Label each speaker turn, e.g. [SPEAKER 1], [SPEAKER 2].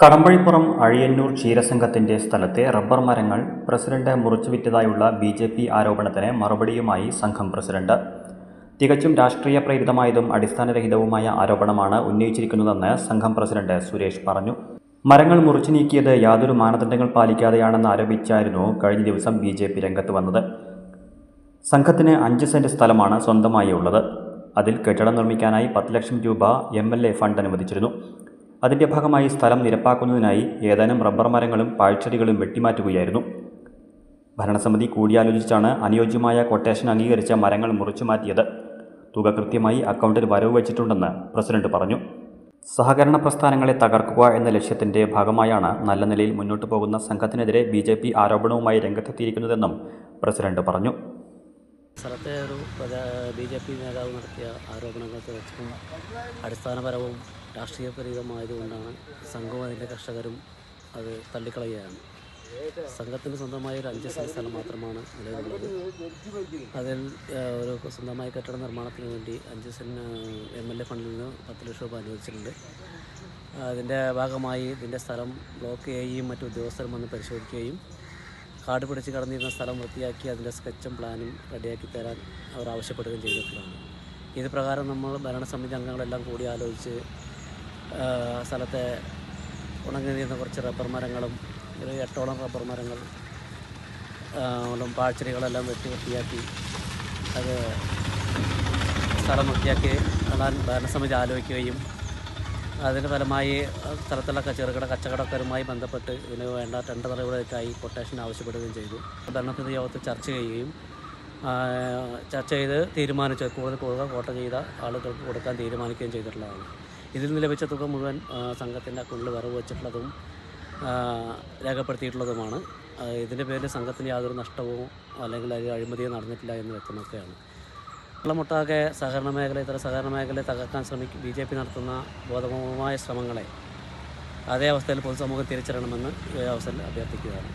[SPEAKER 1] കടമ്പഴിപ്പുറം അഴിയന്നൂർ ക്ഷീരസംഘത്തിന്റെ സ്ഥലത്തെ റബ്ബർ മരങ്ങൾ president മുറിച്ചുവിറ്റതായുള്ള BJP. ആരോപണത്തിന് മറുപടിയുമായി സംഘം പ്രസിഡന്റ്. തികച്ചും രാഷ്ട്രീയ പ്രേരിതമായതും അടിസ്ഥാനരഹിതവുമായ ആരോപണമാണ് ഉന്നയിച്ചിരിക്കുന്നതെന്ന് സംഘം പ്രസിഡന്റ് സുരേഷ് പറഞ്ഞു. മരങ്ങൾ മുറിച്ചു നീക്കിയത് യാതൊരു മാനദണ്ഡങ്ങൾ പാലിക്കാതെയാണെന്ന് ആരോപിച്ചായിരുന്നു കഴിഞ്ഞ ദിവസം ബി.ജെ.പി. രംഗത്ത് വന്നത്. സംഘത്തിന് 5 സെന്റ് സ്ഥലമാണ് സ്വന്തമായി ഉള്ളത്. അതിൽ കെട്ടിടം നിർമ്മിക്കാനായി 10 ലക്ഷം രൂപ എം.എൽ.എ. ഫണ്ട് അനുവദിച്ചിരുന്നു. അതിന്റെ ഭാഗമായി സ്ഥലം നിരപ്പാക്കുന്നതിനായി ഏതാനും റബ്ബർ മരങ്ങളും പാഴ്ചെടികളും വെട്ടിമാറ്റുകയായിരുന്നു. ഭരണസമിതി കൂടിയാലോചിച്ചാണ് അനുയോജ്യമായ ക്വട്ടേഷൻ അംഗീകരിച്ച മരങ്ങൾ മുറിച്ചുമാറ്റിയത്. തുക കൃത്യമായി അക്കൗണ്ടിൽ വരവ് വച്ചിട്ടുണ്ടെന്ന് പ്രസിഡന്റ് പറഞ്ഞു. സഹകരണ പ്രസ്ഥാനങ്ങളെ തകർക്കുക എന്ന ലക്ഷ്യത്തിന്റെ ഭാഗമായാണ് നല്ല നിലയിൽ മുന്നോട്ടു പോകുന്ന സംഘത്തിനെതിരെ ബി.ജെ.പി. ആരോപണവുമായി രംഗത്തെത്തിയിരിക്കുന്നതെന്നും പ്രസിഡന്റ് പറഞ്ഞു.
[SPEAKER 2] സ്ഥലത്തെ ഒരു ബി.ജെ.പി. നേതാവ് നടത്തിയ ആരോപണങ്ങൾ തികച്ചും അടിസ്ഥാനപരവും രാഷ്ട്രീയപരിതമായതുകൊണ്ടാണ് സംഘവും അതിൻ്റെ കർഷകരും അത് തള്ളിക്കളയുകയാണ്. സംഘത്തിന് സ്വന്തമായ ഒരു 5 സെന്റ് സ്ഥലം മാത്രമാണ് നിലവിലുള്ളത്. അതിൽ ഒരു സ്വന്തമായ കെട്ടിട നിർമ്മാണത്തിന് വേണ്ടി 5 സെന്റ് എം.എൽ.എ. ഫണ്ടിൽ നിന്ന് 10 ലക്ഷം രൂപ അനുവദിച്ചിട്ടുണ്ട്. അതിൻ്റെ ഭാഗമായി ഇതിൻ്റെ സ്ഥലം ബ്ലോക്ക് ചെയ്യുകയും മറ്റു ഉദ്യോഗസ്ഥരും വന്ന് പരിശോധിക്കുകയും കാട് പിടിച്ച് കടന്നിരുന്ന സ്ഥലം വൃത്തിയാക്കി അതിൻ്റെ സ്കെച്ചും പ്ലാനും റെഡിയാക്കി തരാൻ അവർ ആവശ്യപ്പെടുകയും ചെയ്തിട്ടുള്ളതാണ്. ഇത് പ്രകാരം നമ്മൾ ഭരണസമിതി അംഗങ്ങളെല്ലാം കൂടി ആലോചിച്ച് സ്ഥലത്തെ ഉണങ്ങി നിന്ന കുറച്ച് റബ്ബർ മരങ്ങളും ഒരു 8ഓളം റബ്ബർ മരങ്ങൾ പാഴ്ചെടികളെല്ലാം വൃത്തിയാക്കി അത് സ്ഥലം വൃത്തിയാക്കി നടാൻ ഭരണസമിതി ആലോചിക്കുകയും അതിൻ്റെ ഫലമായി സ്ഥലത്തുള്ള ചെറുകിട കച്ചവടക്കാരുമായി ബന്ധപ്പെട്ട് ഇതിന് വേണ്ട ടെൻഡർ നടപടികൾക്കായി കൊട്ടേഷൻ ആവശ്യപ്പെടുകയും ചെയ്തു. ഭരണസമിതി യോഗത്തിൽ ചർച്ച ചെയ്ത് തീരുമാനിച്ച് കൂടുതൽ കോട്ട ചെയ്ത ആളുകൾക്ക് കൊടുക്കാൻ തീരുമാനിക്കുകയും ചെയ്തിട്ടുള്ളതാണ്. ഇതിൽ നിന്ന് ലഭിച്ച തുക മുഴുവൻ സംഘത്തിൻ്റെ അക്കൗണ്ടിൽ വരവ് വച്ചിട്ടുള്ളതും രേഖപ്പെടുത്തിയിട്ടുള്ളതുമാണ്. ഇതിൻ്റെ പേരിൽ സംഘത്തിന് യാതൊരു നഷ്ടവും അല്ലെങ്കിൽ അഴിമതിയോ നടന്നിട്ടില്ല എന്ന് വ്യക്തമാക്കുകയാണ്. കേരളമൊട്ടാകെ ഇതര സഹകരണ മേഖലയെ തകർക്കാൻ ബി.ജെ.പി. നടത്തുന്ന ബോധപൂർവമായ ശ്രമങ്ങളെ അതേ അവസ്ഥയിൽ പൊതുസമൂഹം തിരിച്ചറിയണമെന്ന് ഈ അവസരത്തിൽ അഭ്യർത്ഥിക്കുകയാണ്.